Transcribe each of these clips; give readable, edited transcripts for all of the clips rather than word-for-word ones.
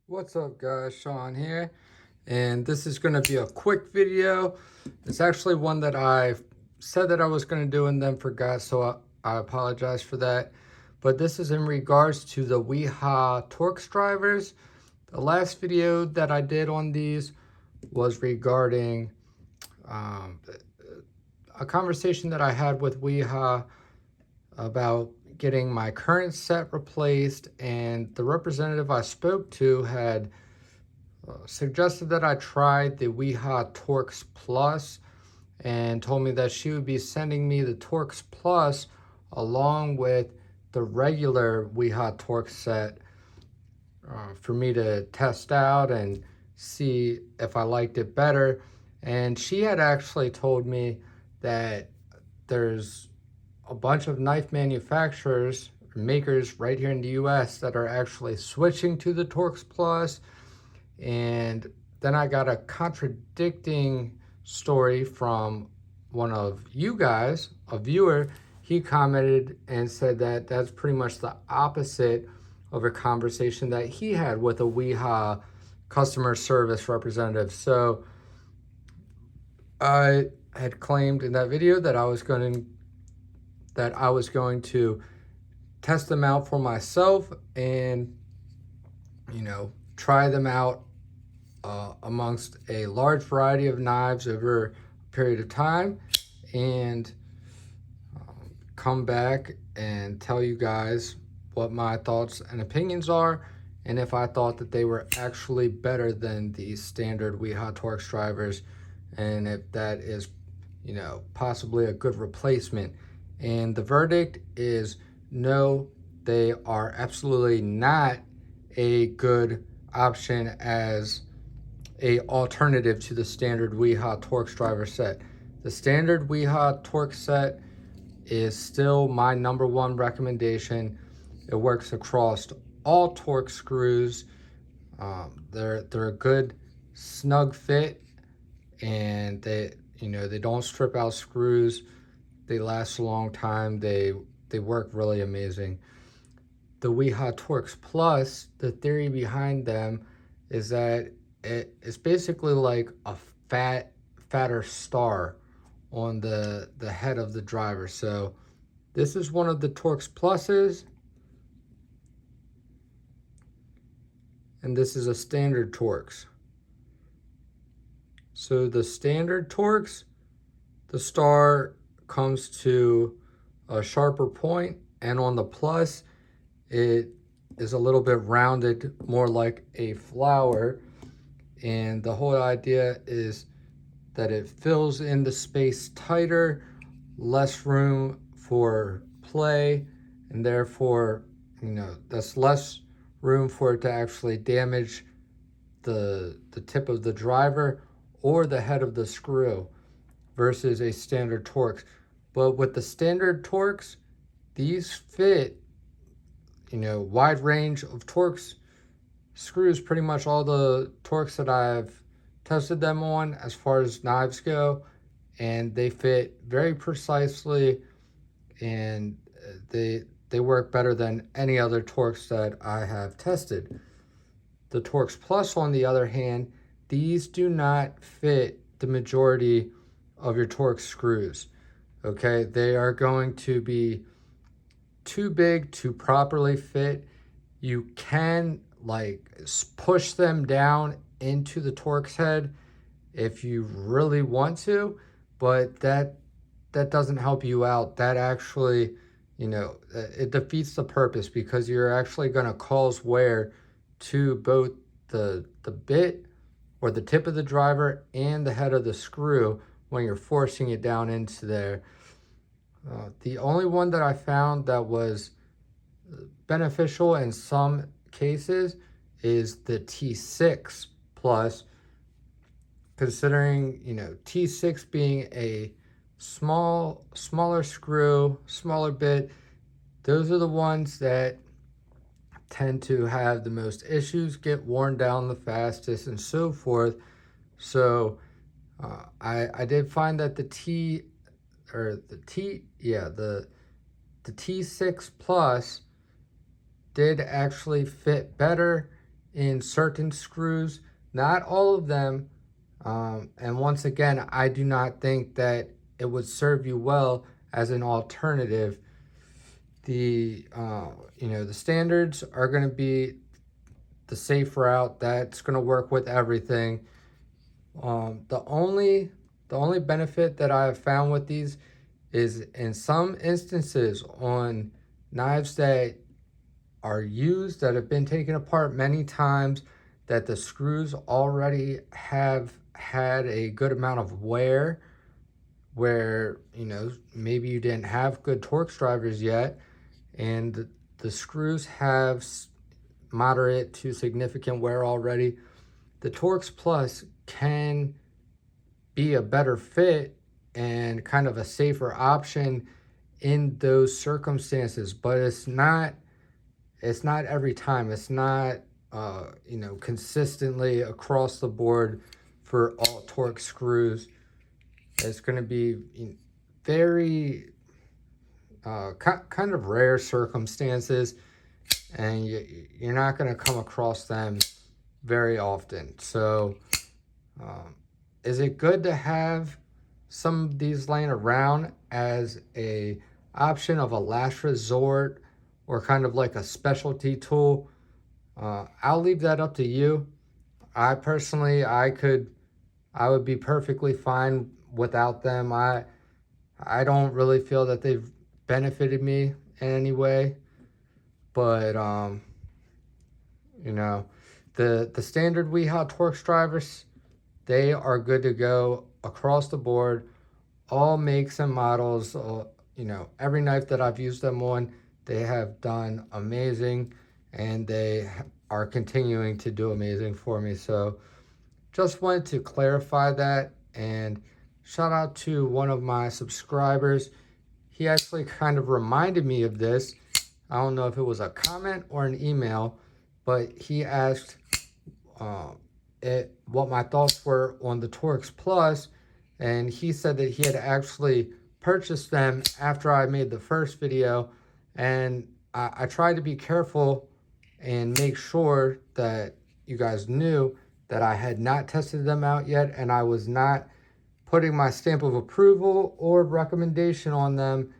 What's up guys, Sean here, and this is going to be a quick video. It's actually one that I said that I was going to do and then forgot, so I apologize for that. But this is in regards to the Wiha Torx drivers. The last video that I did on these was regarding a conversation that I had with Wiha about getting my current set replaced, and the representative I spoke to had suggested that I tried the Wiha Torx Plus and told me that she would be sending me the Torx Plus along with the regular Wiha Torx set for me to test out and see if I liked it better. And she had actually told me that there's a bunch of knife manufacturers, makers right here in the US that are actually switching to the Torx Plus. And then I got a contradicting story from one of you guys, a viewer. He commented and said that that's pretty much the opposite of a conversation that he had with a Wiha customer service representative. So I had claimed in that video that I was going to test them out for myself and, try them out amongst a large variety of knives over a period of time, and come back and tell you guys what my thoughts and opinions are, and if I thought that they were actually better than the standard Wiha Torx drivers, and if that is, possibly a good replacement. And the verdict is no, they are absolutely not a good option as a alternative to the standard Wiha Torx driver set. The standard Wiha Torx set is still my #1 recommendation. It works across all Torx screws. They're a good snug fit, and they don't strip out screws. They last a long time. They work really amazing. The Wiha Torx Plus, the theory behind them is that it's basically like a fatter star on the head of the driver. So this is one of the Torx Pluses, and this is a standard Torx. So the standard Torx, the star comes to a sharper point, and on the Plus it is a little bit rounded, more like a flower. And the whole idea is that it fills in the space tighter, less room for play, and therefore that's less room for it to actually damage the tip of the driver or the head of the screw versus a standard Torx. But with the standard Torx, these fit wide range of Torx screws, pretty much all the Torx that I've tested them on as far as knives go, and they fit very precisely, and they work better than any other Torx that I have tested. The Torx Plus, on the other hand, these do not fit the majority of your Torx screws. Okay, they are going to be too big to properly fit. You can push them down into the Torx head if you really want to, but that doesn't help you out. That actually, it defeats the purpose, because you're actually going to cause wear to both the bit or the tip of the driver and the head of the screw when you're forcing it down into there. The only one that I found that was beneficial in some cases is the T6 Plus, considering T6 being a smaller screw, smaller bit. Those are the ones that tend to have the most issues, get worn down the fastest, and so forth. So I did find that the T6 Plus did actually fit better in certain screws, not all of them. And once again, I do not think that it would serve you well as an alternative. The the standards are going to be the safe route. That's going to work with everything. The only benefit that I have found with these is in some instances on knives that are used, that have been taken apart many times, that the screws already have had a good amount of wear, where maybe you didn't have good Torx drivers yet, and the screws have moderate to significant wear already. The Torx Plus can be a better fit and kind of a safer option in those circumstances, but it's not every time. It's not consistently across the board for all Torx screws. It's going to be very kind of rare circumstances, and you're not going to come across them very often. So is it good to have some of these laying around as a option of a last resort, or kind of like a specialty tool? I'll leave that up to you. I personally, I would be perfectly fine without them. I don't really feel that they've benefited me in any way, but the standard Wiha Torx drivers, they are good to go across the board, all makes and models. Every knife that I've used them on, they have done amazing, and they are continuing to do amazing for me. So just wanted to clarify that, and shout out to one of my subscribers. He actually kind of reminded me of this. I don't know if it was a comment or an email, but he asked what my thoughts were on the Torx Plus, and he said that he had actually purchased them after I made the first video, and I tried to be careful and make sure that you guys knew that I had not tested them out yet, and I was not putting my stamp of approval or recommendation on them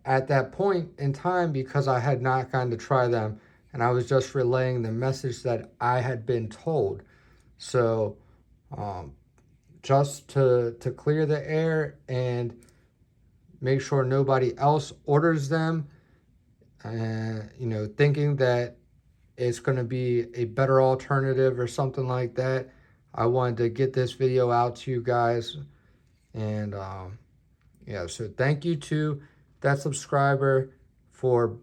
at that point in time, because I had not gotten to try them, and I was just relaying the message that I had been told. So just to clear the air and make sure nobody else orders them, thinking that it's going to be a better alternative or something like that, I wanted to get this video out to you guys. And so thank you to that subscriber for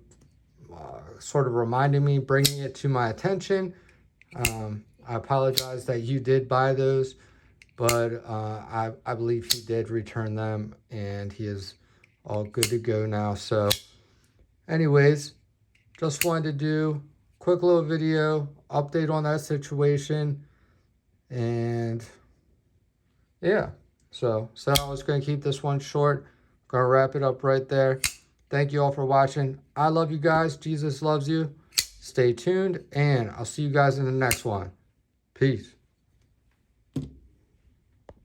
sort of reminding me, bringing it to my attention. I apologize that you did buy those, but I believe he did return them, and he is all good to go now. So anyways, just wanted to do a quick little video update on that situation. And yeah, so I was going to keep this one short. Gonna wrap it up right there. Thank you all for watching. I love you guys. Jesus loves you. Stay tuned, and I'll see you guys in the next one. Peace.